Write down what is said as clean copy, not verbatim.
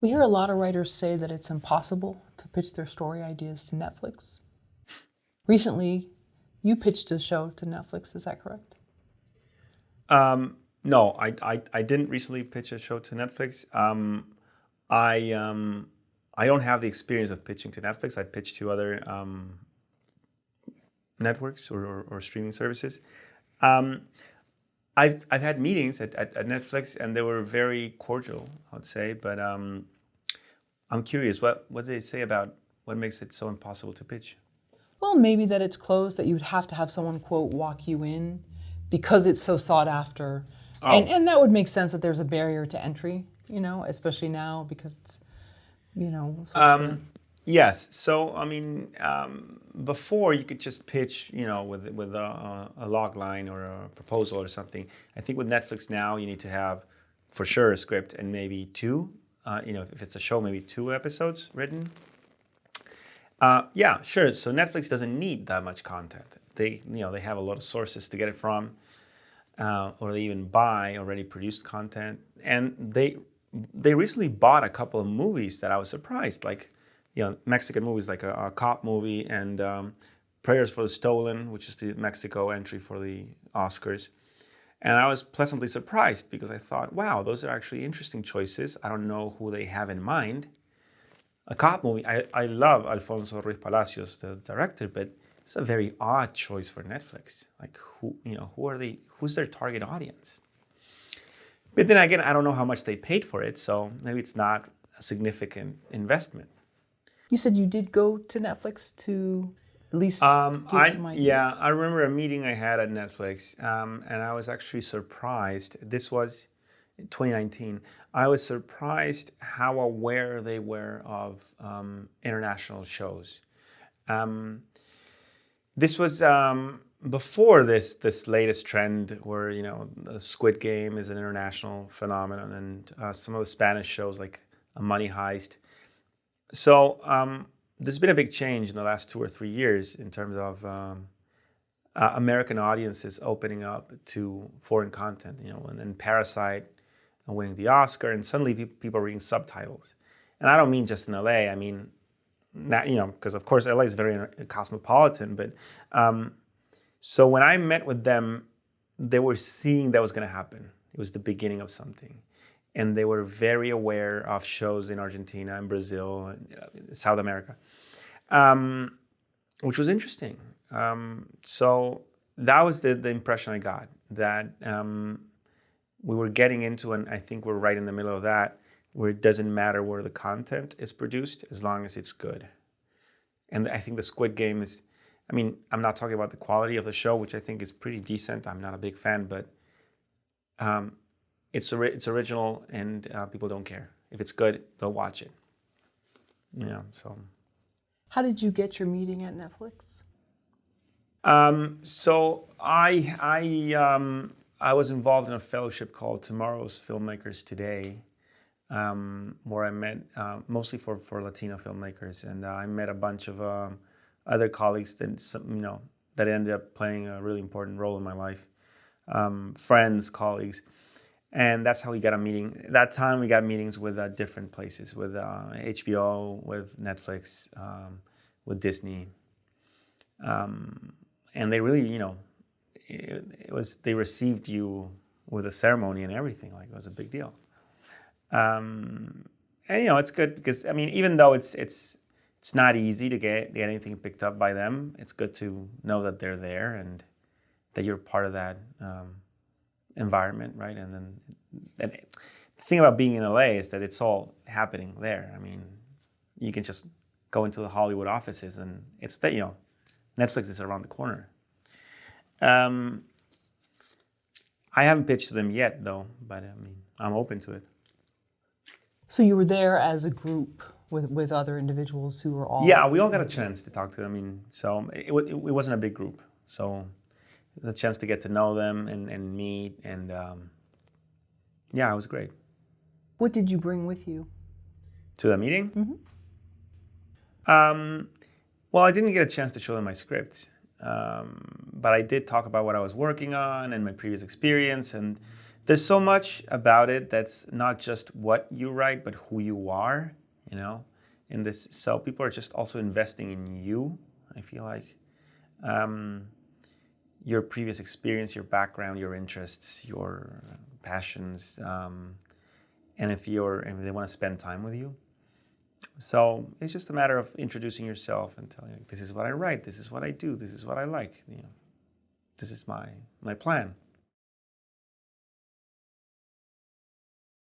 We hear a lot of writers say that it's impossible to pitch their story ideas to Netflix. Recently, you pitched a show to Netflix, is that correct? No, I didn't recently pitch a show to Netflix. I don't have the experience of pitching to Netflix. I pitched to other networks or streaming services. I've had meetings at Netflix, and they were very cordial, I would say. But I'm curious, what do they say about what makes it so impossible to pitch? Well, maybe that it's closed, that you would have to have someone, quote, walk you in because it's so sought after. Oh. And that would make sense that there's a barrier to entry, especially now because it's, sort of Yes. So, I mean, before you could just pitch, with a log line or a proposal or something. I think with Netflix now, you need to have, for sure, a script and maybe two. If it's a show, maybe 2 episodes written. Yeah, sure. So Netflix doesn't need that much content. They have a lot of sources to get it from, or they even buy already produced content. And they recently bought a couple of movies that I was surprised, like, Mexican movies, like a cop movie and Prayers for the Stolen, which is the Mexico entry for the Oscars. And I was pleasantly surprised because I thought, wow, those are actually interesting choices. I don't know who they have in mind. A cop movie, I love Alfonso Ruiz Palacios, the director, but it's a very odd choice for Netflix. Like, who's their target audience? But then again, I don't know how much they paid for it, so maybe it's not a significant investment. You said you did go to Netflix to at least give some ideas. Yeah, I remember a meeting I had at Netflix, and I was actually surprised. This was 2019. I was surprised how aware they were of international shows. This was before this latest trend where, the Squid Game is an international phenomenon, and some of the Spanish shows like A Money Heist. So there's been a big change in the last 2 or 3 years in terms of American audiences opening up to foreign content, and Parasite winning the Oscar, and suddenly people are reading subtitles. And I don't mean just in LA. I mean, because of course LA is very cosmopolitan. But so when I met with them, they were seeing that was going to happen. It was the beginning of something. And they were very aware of shows in Argentina and Brazil and South America, which was interesting. So that was the impression I got, that we were getting into, and I think we're right in the middle of that, where it doesn't matter where the content is produced as long as it's good. And I think the Squid Game is, I'm not talking about the quality of the show, which I think is pretty decent. I'm not a big fan, but it's original, and people don't care. If it's good, they'll watch it. So. How did you get your meeting at Netflix? So I was involved in a fellowship called Tomorrow's Filmmakers Today, where I met mostly for Latino filmmakers, and I met a bunch of other colleagues that ended up playing a really important role in my life, friends, colleagues. And that's how we got a meeting. That time we got meetings with different places, with HBO, with Netflix, with Disney. And they really, they received you with a ceremony and everything. Like, it was a big deal. And it's good because, even though it's not easy to get anything picked up by them, it's good to know that they're there and that you're part of that environment, right? And then the thing about being in LA is that it's all happening there. You can just go into the Hollywood offices, and it's that, Netflix is around the corner. I haven't pitched to them yet, though, but I'm open to it. So you were there as a group with other individuals who were all... Yeah, we all got a chance to talk to them. So it wasn't a big group. So the chance to get to know them and meet, and yeah, it was great. What did you bring with you? To the meeting? Mm-hmm. Well, I didn't get a chance to show them my script, but I did talk about what I was working on and my previous experience, and there's so much about it that's not just what you write, but who you are, you know, in this. So people are just also investing in you, I feel like. Your previous experience, your background, your interests, your passions, and if they want to spend time with you. So it's just a matter of introducing yourself and telling, this is what I write, this is what I do, this is what I like. You know, this is my plan.